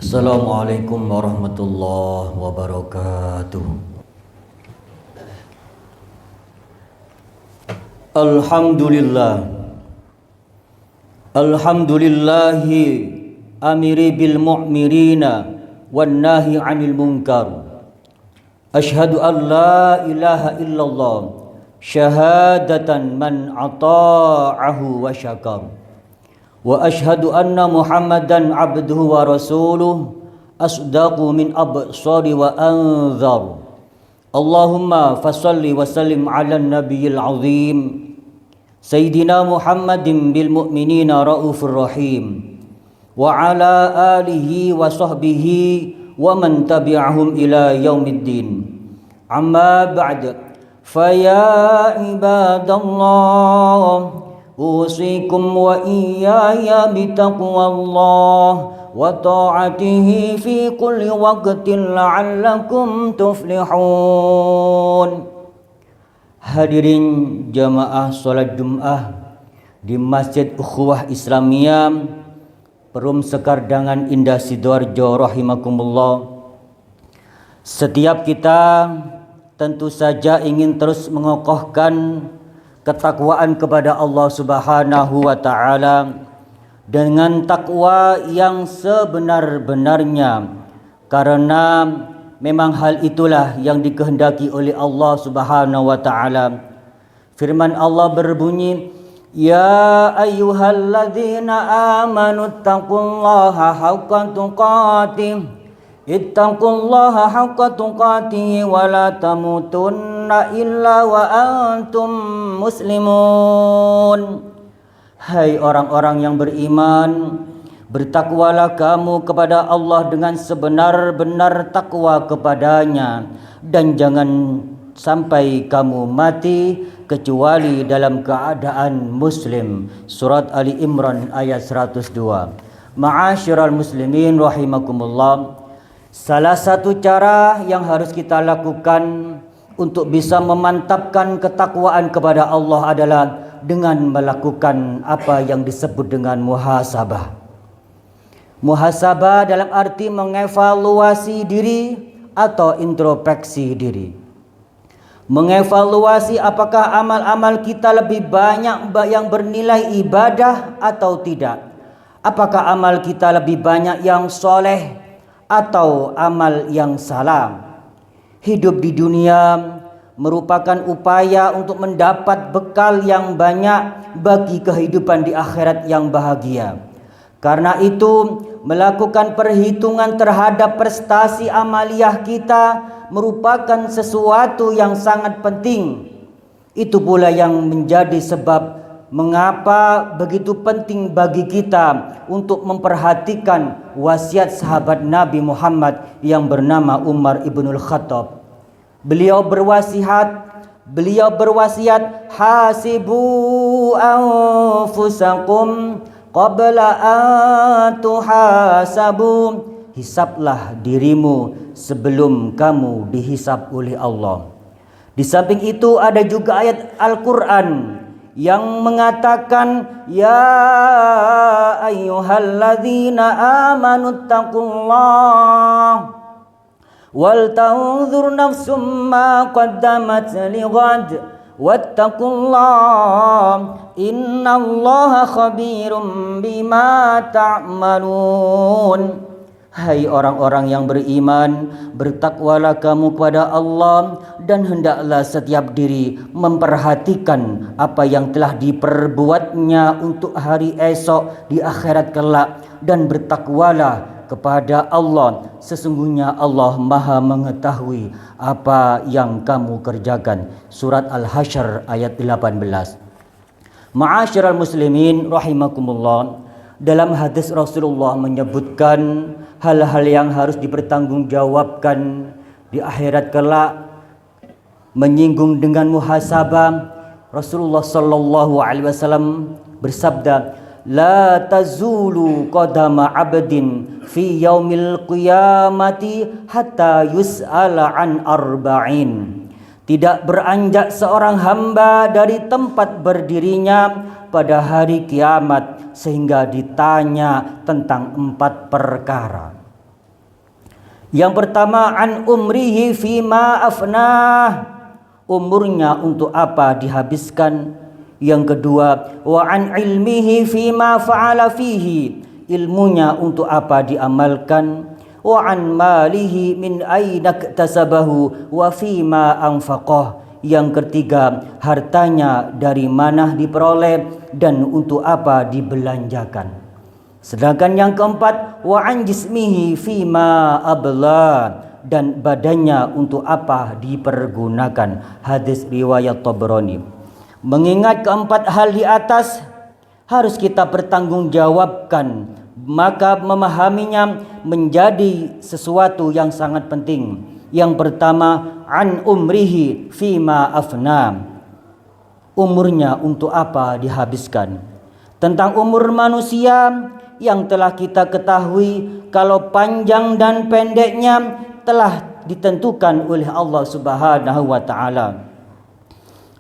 Assalamualaikum warahmatullahi wabarakatuh. Alhamdulillah. Alhamdulillahi amiri bil mu'mirina wan nahi 'anil munkar. Asyhadu an la ilaha illallah syahadatan man ata'ahu wa syakar. Wa asyhadu anna Muhammadan abduhu wa rasuluh asdaqu min absari wa anzar. Allahumma fasalli wa sallim ala nabiyil azim Sayyidina Muhammadin bil mu'minina raufur rahim wa ala alihi wa sahbihi wa man tabi'ahum ila yaumiddin. Amma ba'd, fa ya ibadallah usikum wa iyaya bitaqwallah wa ta'atihi fi kulli waqtin la'allakum tuflihun. Hadirin jamaah salat Jumat di Masjid Ukhuwah Islamiyah Perum Sekardangan Indah Sidoarjo rahimakumullah. Setiap kita tentu saja ingin terus mengokohkan ketakwaan kepada Allah Subhanahu wa taala dengan takwa yang sebenar-benarnya, karena memang hal itulah yang dikehendaki oleh Allah Subhanahu wa taala. Firman Allah berbunyi, ya ayyuhalladzina amanu taqullaha haqqa tuqatih ittaqullaha haqqa tuqatih wa la tamutunna illa wa antum muslimun. Hai orang-orang yang beriman, bertakwalah kamu kepada Allah dengan sebenar-benar takwa kepadanya, dan jangan sampai kamu mati kecuali dalam keadaan muslim. Surat Ali Imran ayat 102. Ma'asyiral muslimin rahimakumullah. Salah satu cara yang harus kita lakukan untuk bisa memantapkan ketakwaan kepada Allah adalah dengan melakukan apa yang disebut dengan muhasabah. Muhasabah dalam arti mengevaluasi diri atau introspeksi diri. Mengevaluasi apakah amal-amal kita lebih banyak yang bernilai ibadah atau tidak. Apakah amal kita lebih banyak yang soleh atau amal yang salah. Hidup di dunia merupakan upaya untuk mendapat bekal yang banyak bagi kehidupan di akhirat yang bahagia. Karena itu, melakukan perhitungan terhadap prestasi amaliyah kita merupakan sesuatu yang sangat penting. Itu pula yang menjadi sebab mengapa begitu penting bagi kita untuk memperhatikan wasiat sahabat Nabi Muhammad yang bernama Umar ibnul Khattab. Beliau berwasiat, hasibu anfusakum qabla an tuhasabu. Hisablah dirimu sebelum kamu dihisab oleh Allah. Di samping itu ada juga ayat Al-Quran yang mengatakan, ya ayyuhalladzina amanu taqullah wal tanzur nafsum ma qaddamat lighad wattaqullah innallaha khabirum bima ta'malun. Hai orang-orang yang beriman, bertakwalah kamu kepada Allah dan hendaklah setiap diri memperhatikan apa yang telah diperbuatnya untuk hari esok di akhirat kelak, dan bertakwalah kepada Allah, sesungguhnya Allah Maha mengetahui apa yang kamu kerjakan. Surat Al-Hasyr ayat 18. Ma'asyiral muslimin rahimakumullah. Dalam hadis Rasulullah menyebutkan hal-hal yang harus dipertanggungjawabkan di akhirat kelak, menyinggung dengan muhasabah. Rasulullah sallallahu alaihi wasallam bersabda, la tazulu qadama abdin fi yaumil qiyamati hatta yus'ala an arba'in. Tidak beranjak seorang hamba dari tempat berdirinya pada hari kiamat sehingga ditanya tentang 4 perkara. Yang pertama, an umrihi fima afnah, umurnya untuk apa dihabiskan. Yang kedua, wa an ilmihi fima fa'ala fihi, ilmunya untuk apa diamalkan. Wa an malihi min aina iktasabahu wa fima anfaqah. Yang ketiga, hartanya dari mana diperoleh dan untuk apa dibelanjakan. Sedangkan yang keempat, wa an jismihi fima abla, dan badannya untuk apa dipergunakan. Hadis riwayat Tabrani. Mengingat keempat hal di atas harus kita pertanggungjawabkan, maka memahaminya menjadi sesuatu yang sangat penting. Yang pertama, an umrihi fima afna, umurnya untuk apa dihabiskan. Tentang umur manusia yang telah kita ketahui, kalau panjang dan pendeknya telah ditentukan oleh Allah Subhanahu wa taala.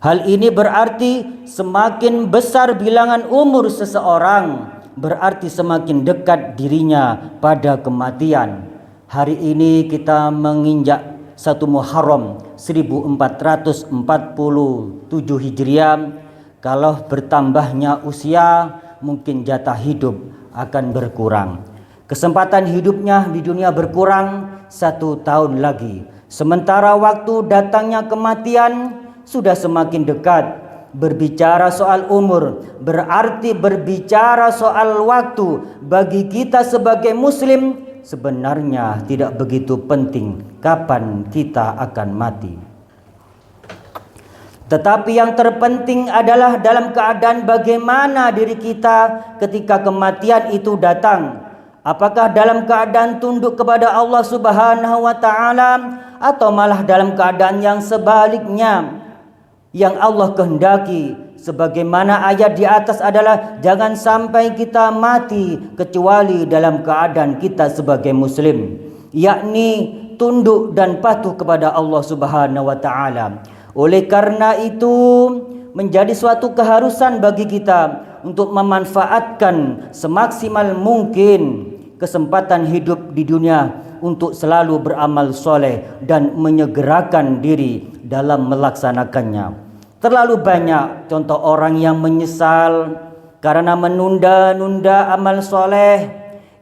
Hal ini berarti semakin besar bilangan umur seseorang, berarti semakin dekat dirinya pada kematian. Hari ini kita menginjak 1 Muharram 1447 Hijriah. Kalau bertambahnya usia, mungkin jatah hidup akan berkurang. Kesempatan hidupnya di dunia berkurang 1 tahun lagi. Sementara waktu datangnya kematian sudah semakin dekat. Berbicara soal umur berarti berbicara soal waktu. Bagi kita sebagai muslim sebenarnya tidak begitu penting kapan kita akan mati. Tetapi yang terpenting adalah dalam keadaan bagaimana diri kita ketika kematian itu datang. Apakah dalam keadaan tunduk kepada Allah Subhanahu wa taala atau malah dalam keadaan yang sebaliknya. Yang Allah kehendaki sebagaimana ayat di atas adalah jangan sampai kita mati kecuali dalam keadaan kita sebagai muslim, yakni tunduk dan patuh kepada Allah Subhanahu wa taala. Oleh karena itu menjadi suatu keharusan bagi kita untuk memanfaatkan semaksimal mungkin kesempatan hidup di dunia untuk selalu beramal soleh dan menyegerakan diri dalam melaksanakannya. Terlalu banyak contoh orang yang menyesal karena menunda-nunda amal soleh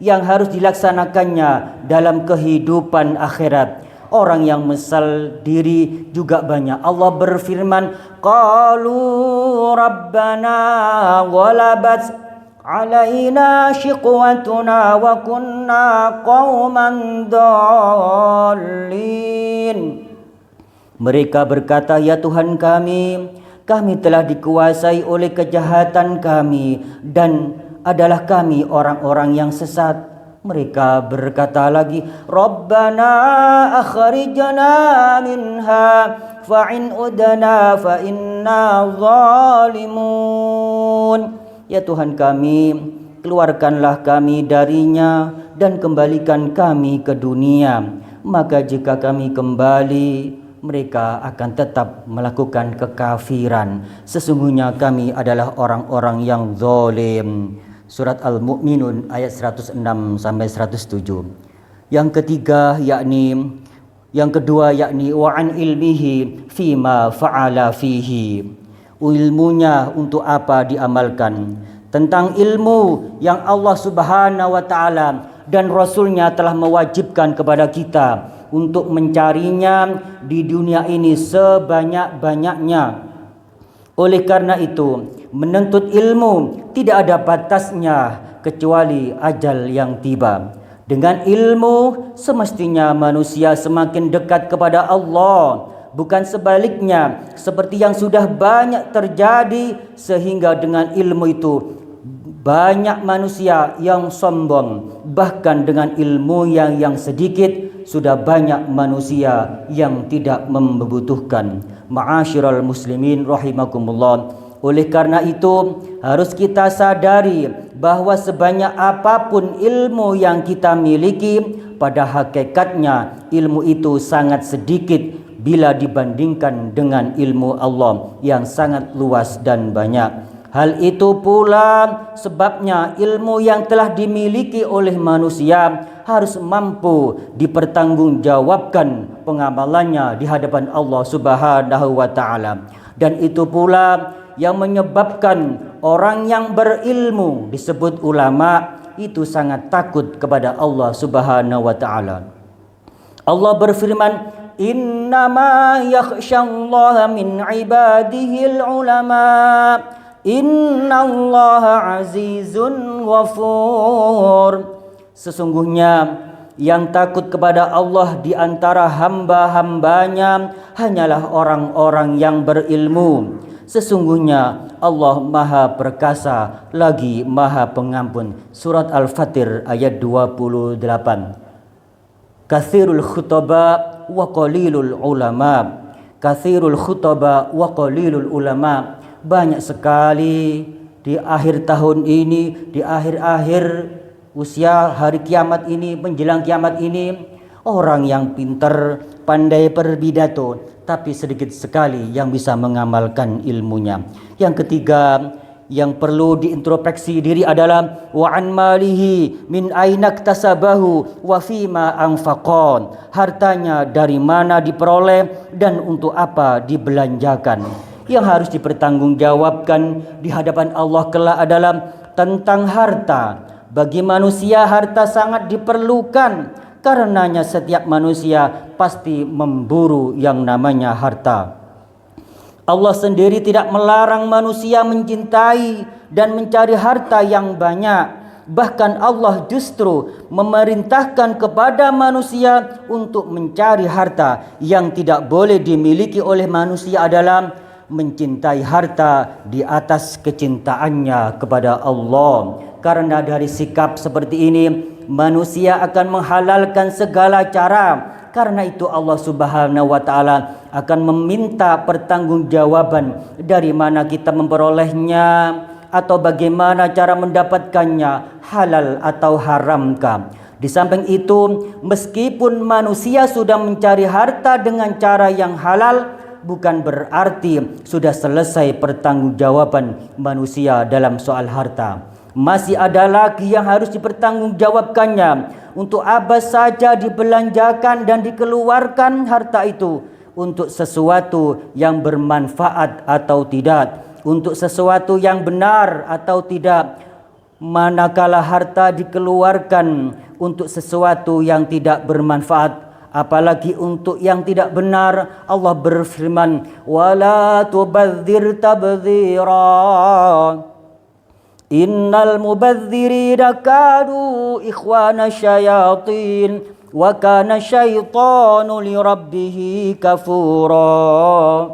yang harus dilaksanakannya dalam kehidupan akhirat. Orang yang menyesal diri juga banyak. Allah berfirman, qalu rabbana ghalabat alaina shiqwatuna wa kunna qauman dallin. Mereka berkata, ya Tuhan kami telah dikuasai oleh kejahatan kami dan adalah kami orang-orang yang sesat. Mereka berkata lagi, Rabbana akhrijna minha fa'in udna fa inna zalimun. Ya Tuhan kami, keluarkanlah kami darinya dan kembalikan kami ke dunia. Maka jika kami kembali, mereka akan tetap melakukan kekafiran. Sesungguhnya kami adalah orang-orang yang zalim. Surat Al-Mu'minun ayat 106 sampai 107. Yang kedua yakni wa an ilmihi fima fa'ala fihi. Ilmunya untuk apa diamalkan. Tentang ilmu yang Allah Subhanahu wa taala dan Rasulnya telah mewajibkan kepada kita untuk mencarinya di dunia ini sebanyak-banyaknya. Oleh karena itu, menuntut ilmu tidak ada batasnya kecuali ajal yang tiba. Dengan ilmu semestinya manusia semakin dekat kepada Allah, bukan sebaliknya seperti yang sudah banyak terjadi, sehingga dengan ilmu itu banyak manusia yang sombong. Bahkan dengan ilmu yang sedikit sudah banyak manusia yang tidak membutuhkan. Ma'asyiral muslimin rahimakumullah. Oleh karena itu harus kita sadari bahwa sebanyak apapun ilmu yang kita miliki, pada hakikatnya ilmu itu sangat sedikit bila dibandingkan dengan ilmu Allah yang sangat luas dan banyak. Hal itu pula sebabnya ilmu yang telah dimiliki oleh manusia harus mampu dipertanggungjawabkan pengamalannya di hadapan Allah Subhanahu wa taala. Dan itu pula yang menyebabkan orang yang berilmu disebut ulama itu sangat takut kepada Allah Subhanahu wa taala. Allah berfirman, "Innama yakhsyallaha min ibadihil ulama. Innallaha azizun ghafur." Sesungguhnya yang takut kepada Allah di antara hamba-hambanya hanyalah orang-orang yang berilmu. Sesungguhnya Allah Maha Perkasa lagi Maha Pengampun. Surat Al-Fatir ayat 28. Katsirul khutaba wa qalilul ulama. Katsirul khutaba wa qalilul ulama. Banyak sekali di akhir tahun ini, di akhir-akhir usia hari kiamat ini, menjelang kiamat ini, orang yang pintar, pandai berpidato, tapi sedikit sekali yang bisa mengamalkan ilmunya. Yang ketiga, yang perlu diintrospeksi diri adalah wa an malihi min aina iktasabahu wa fima anfaqon. Hartanya dari mana diperoleh dan untuk apa dibelanjakan. Yang harus dipertanggungjawabkan di hadapan Allah kelak adalah tentang harta. Bagi manusia harta sangat diperlukan, karenanya setiap manusia pasti memburu yang namanya harta. Allah sendiri tidak melarang manusia mencintai dan mencari harta yang banyak. Bahkan Allah justru memerintahkan kepada manusia untuk mencari harta. Yang tidak boleh dimiliki oleh manusia adalah mencintai harta di atas kecintaannya kepada Allah. Karena dari sikap seperti ini manusia akan menghalalkan segala cara. Karena itu Allah Subhanahu wa taala akan meminta pertanggungjawaban dari mana kita memperolehnya atau bagaimana cara mendapatkannya, halal atau haramkah. Di samping itu, meskipun manusia sudah mencari harta dengan cara yang halal, bukan berarti sudah selesai pertanggungjawaban manusia dalam soal harta. Masih ada lagi yang harus dipertanggungjawabkannya. Untuk apa saja dibelanjakan dan dikeluarkan harta itu, untuk sesuatu yang bermanfaat atau tidak, untuk sesuatu yang benar atau tidak. Manakala harta dikeluarkan untuk sesuatu yang tidak bermanfaat, apalagi untuk yang tidak benar, Allah berfirman, "Wala tubadzir tabdzira. Innal mubadzirina kanu ikhwana syayatin wa kana syaitanu lirabbih kafura."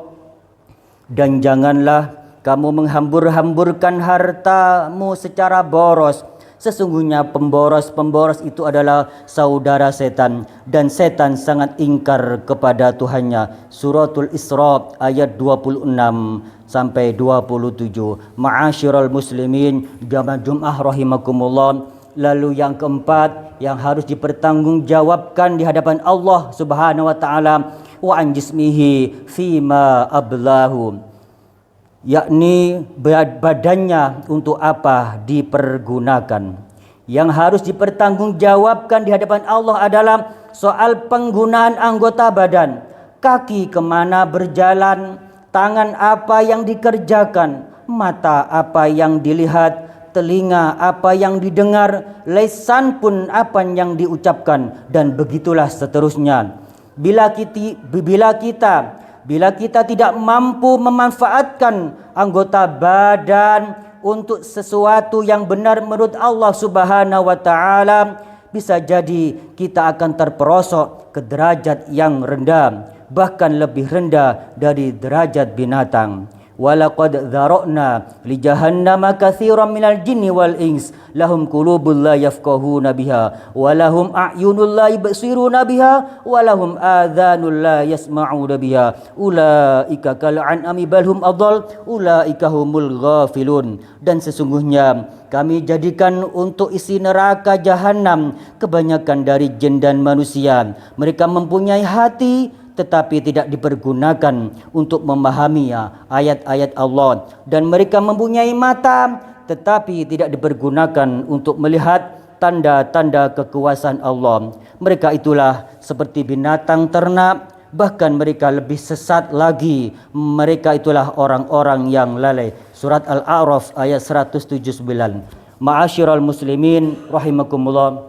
Dan janganlah kamu menghambur-hamburkan hartamu secara boros. Sesungguhnya pemboros-pemboros itu adalah saudara setan, dan setan sangat ingkar kepada Tuhannya. Suratul Isra ayat 26 sampai 27. Ma'asyiral muslimin, jamaah Jumat rahimakumullah. Lalu yang keempat yang harus dipertanggungjawabkan di hadapan Allah Subhanahu wa taala, wa an jismihi fima ablahu, yakni badannya untuk apa dipergunakan. Yang harus dipertanggungjawabkan di hadapan Allah adalah soal penggunaan anggota badan. Kaki kemana berjalan, tangan apa yang dikerjakan, mata apa yang dilihat, telinga apa yang didengar, lisan pun apa yang diucapkan, dan begitulah seterusnya. Bila kita tidak mampu memanfaatkan anggota badan untuk sesuatu yang benar menurut Allah Subhanahu wa taala, bisa jadi kita akan terperosok ke derajat yang rendah, bahkan lebih rendah dari derajat binatang. Walaqad dzara'na li jahannama katsiran minal jinni wal ins lahum qulubun la yafqahuna biha wa lahum a'yunun la yubsiruna biha wa lahum adhanun la yasma'una biha ulaika kal an'ami bal hum adall ulaika humul ghafilun. Dan sesungguhnya kami jadikan untuk isi neraka jahanam kebanyakan dari jin dan manusia. Mereka mempunyai hati tetapi tidak dipergunakan untuk memahami ayat-ayat Allah, dan mereka mempunyai mata tetapi tidak dipergunakan untuk melihat tanda-tanda kekuasaan Allah. Mereka itulah seperti binatang ternak, bahkan mereka lebih sesat lagi. Mereka itulah orang-orang yang lalai. Surat Al-A'raf ayat 179. Ma'asyiral muslimin rahimakumullah.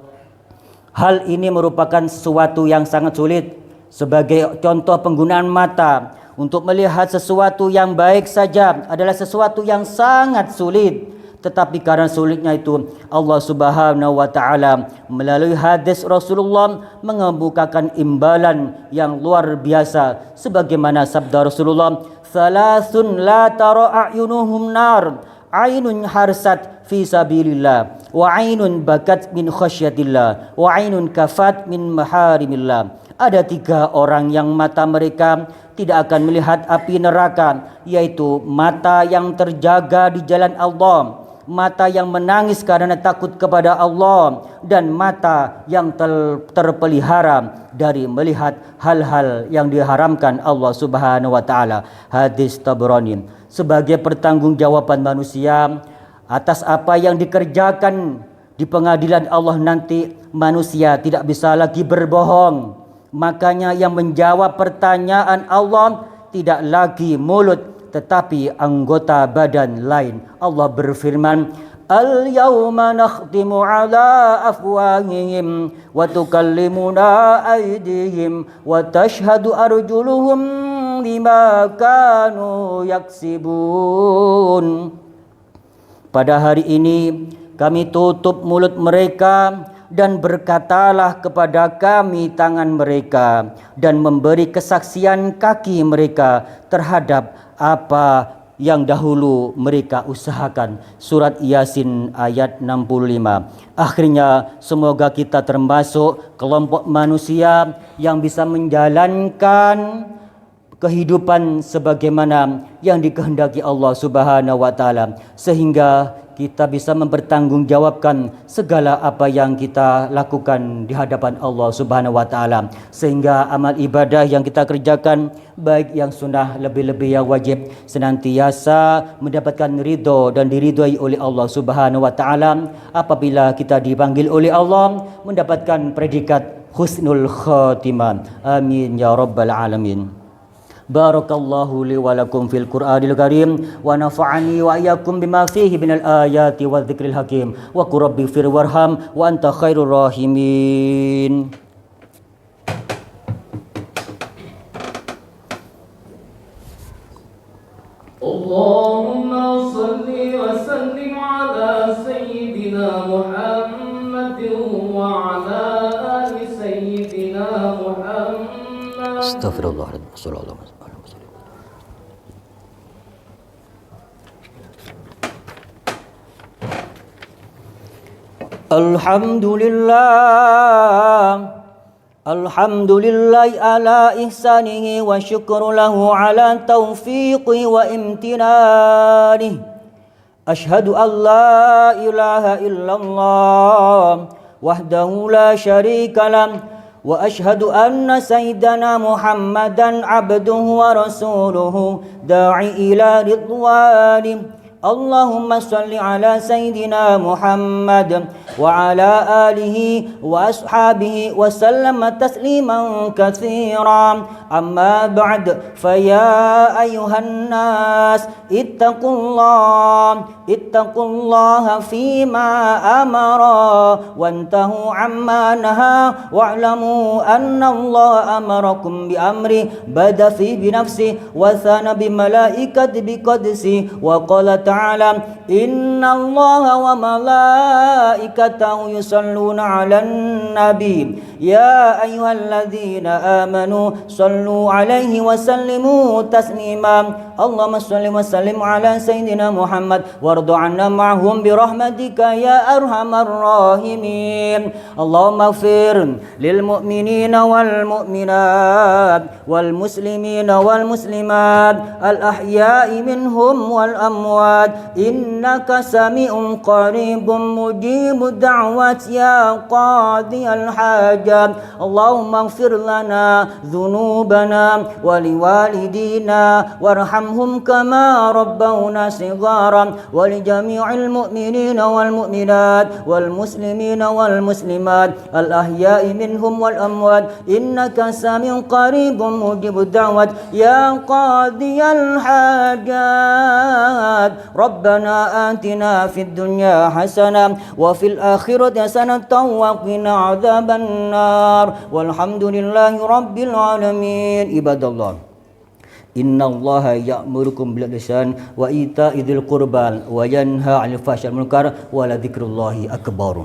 Hal ini merupakan sesuatu yang sangat sulit. Sebagai contoh, penggunaan mata untuk melihat sesuatu yang baik saja adalah sesuatu yang sangat sulit. Tetapi karena sulitnya itu, Allah Subhanahu wa taala melalui hadis Rasulullah mengemukakan imbalan yang luar biasa, sebagaimana sabda Rasulullah, "Salasun la tara a'yunuhum nar, ainun harsat fi sabilillah, wa ainun bakat min khasyatillah, wa ainun kafat min maharimillah." Ada 3 orang yang mata mereka tidak akan melihat api neraka, yaitu mata yang terjaga di jalan Allah, mata yang menangis karena takut kepada Allah, dan mata yang terpelihara dari melihat hal-hal yang diharamkan Allah Subhanahu wa taala. Hadis Tabrani. Sebagai pertanggungjawaban manusia atas apa yang dikerjakan di pengadilan Allah nanti, manusia tidak bisa lagi berbohong. Makanya yang menjawab pertanyaan Allah tidak lagi mulut, tetapi anggota badan lain. Allah berfirman, "Al-yawma nakhtimu ala afwahihim wa tukallimuna aydihim wa tashhadu arjuluhum bima kanu yaksibun." Pada hari ini kami tutup mulut mereka, dan berkatalah kepada kami tangan mereka, dan memberi kesaksian kaki mereka terhadap apa yang dahulu mereka usahakan. Surat Yasin ayat 65. Akhirnya semoga kita termasuk kelompok manusia yang bisa menjalankan kehidupan sebagaimana yang dikehendaki Allah Subhanahu wa taala, sehingga kita bisa mempertanggungjawabkan segala apa yang kita lakukan di hadapan Allah Subhanahu wa taala, sehingga amal ibadah yang kita kerjakan, baik yang sunnah lebih-lebih yang wajib, senantiasa mendapatkan ridho dan diridhoi oleh Allah Subhanahu wa taala. Apabila kita dipanggil oleh Allah, mendapatkan predikat husnul khatimah. Amin ya rabbal alamin. Barakallahu li wa lakum fil Qur'anil Karim, wa nafa'ani wa iyyakum bima fihi minal ayati wa dzikril hakim, wa qur rabbi fir warham wa anta khairur rahimin. Allahumma salli wa sallim ala sayyidina Muhammadin wa ala ali sayyidina Muhammad. Astaghfirullahaladzim. Sallallahu alaihi wasallam. Alhamdulillah ala ihsanihi wa syukru lahu ala taufiqi wa imtinani. Ashhadu an la ilaha illallah wahdahu la syarika lah, wa ashhadu anna sayyidana Muhammadan abduhu wa rasuluhu da'i ila ridwani. Allahumma salli ala sayyidina Muhammad wa ala alihi wa ashabihi wa sallama tasliman katsiran. Amma ba'd, faya ayuhan nas ittaqullaha fima amara wantahu amma naha, wa'lamu anna Allah amarakum bi amri bada fi bi nafsi wa thana bi malaikati bi qadsi, wa qala ta'ala inna Allah wa malaikatahu yusalluna 'alan nabi ya ayyuhalladzina amanu sallu 'alaihi wa sallimu taslima. اللهم صل وسلم على سيدنا محمد وارض عنا معهم برحمتك يا أرحم الراحمين اللهم اغفر للمؤمنين والمؤمنات والمسلمين والمسلمات الأحياء منهم والأموات إنك سميع قريب مجيب الدعوات يا قاضي الحاجات اللهم اغفر لنا ذنوبنا ولوالدينا وارحمهم كما ربونا صغارا ولجميع المؤمنين والمؤمنات والمسلمين والمسلمات الأحياء منهم والأموات إنك سميع قريب مجيب الدعوات يا قاضي الحاجات ربنا آتنا في الدنيا حسنة وفي الآخرة حسنة وقنا عذاب النار والحمد لله رب العالمين عباد الله إن الله يأمركم بالإحسان وإيتاء ذي القربى وينهى عن الفحشاء والمنكر ولذكر الله أكبر